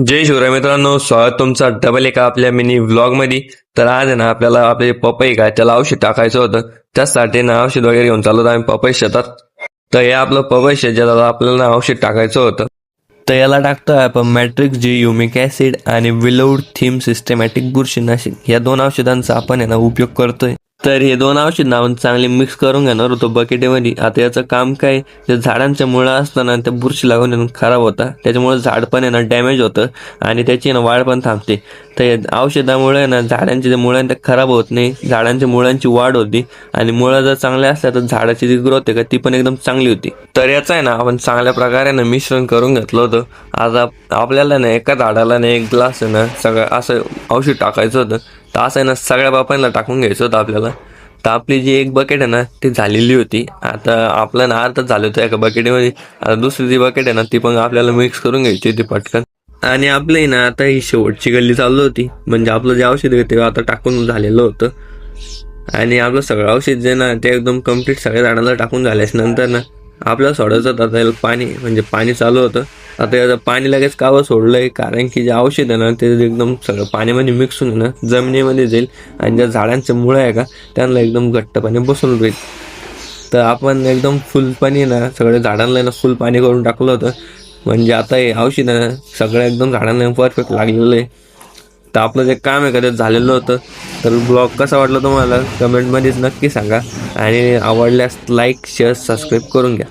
जय शिवराय मित्रांनो, स्वागत तुमचा डबल एका आपल्या मिनी व्लॉग मध्ये. तर आज आहे ना आपल्याला आपले पपई काय त्याला औषध टाकायचं होतं. त्यासाठी ना औषध वगैरे घेऊन चाललो आम्ही पपई शेतात. तर हे आपलं पपई शेत ज्याला आपल्याला औषध टाकायचं होतं. तर याला टाकतोय आपण मॅट्रिक्स जी युमिक ऍसिड आणि विलोड थीम सिस्टमॅटिक बुरशीनाशक या दोन औषधांचा आपण आहे ना उपयोग करतोय. तर हे दोन औषध आपण चांगले मिक्स करून घेणार होतो बकेटमध्ये. आता याचं काम काय, जे झाडांच्या मुळा असताना त्या बुरशी लागून खराब होता, त्याच्यामुळे झाड पण आहे ना डॅमेज होतं आणि त्याची ना वाढ पण थांबते. तर या औषधामुळे ना झाडांचे जे मुळं ते खराब होत नाही, झाडांच्या मुळांची वाढ होती आणि मुळं जर चांगल्या असल्या तर झाडाची जी ग्रोथ आहे का ती पण एकदम चांगली होती. तर याचं आहे ना आपण चांगल्या प्रकारे ना मिश्रण करून घेतलं होतं. आज आपल्याला ना एका झाडाला ना एक ग्लास आहे ना सगळं असं औषध टाकायचं होतं. तर असं आहे ना सगळ्या बापांना टाकून घ्यायचं होतं आपल्याला. तर आपली जी एक बकेट आहे ना ती झालेली होती. आता आपलं ना अर्धच झालं होतं एका बकेटमध्ये. आता दुसरी जी बकेट आहे ना ती पण आपल्याला मिक्स करून घ्यायची होती पटकन. आणि आपली ना आता ही शेवटची गल्ली चालू होती, म्हणजे आपलं जे औषध आहे ते आता टाकून झालेलं होतं. आणि आपलं सगळं औषध जे ना ते एकदम कम्प्लीट सगळ्या झाडांना टाकून झाल्यास नंतर ना आपल्याला सोडायचं होतं आता याला पाणी, म्हणजे पाणी चालू होतं. आता याचं पाणी लगेच कावं सोडलंय, कारण की जे औषध आहे ना ते एकदम सगळं पाण्यामध्ये मिक्स होऊन ना जमिनीमध्ये जाईल आणि ज्या झाडांचे मुळं आहे का त्यांना एकदम घट्टपणे बसून राहील. तर आपण एकदम फुल पाणी ना सगळ्या झाडांना ना फुल पाणी करून टाकलं होतं. म्हणजे आता हे औषध आहे ना सगळं एकदम झाडांना परफेक्ट लागलेलं आहे. तर आपलं जे काम आहे का ते झालेलं होतं. तर ब्लॉग कसा वाटला तुम्हाला कमेंटमध्येच नक्की सांगा आणि आवडल्यास लाईक शेअर सबस्क्राईब करून घ्या.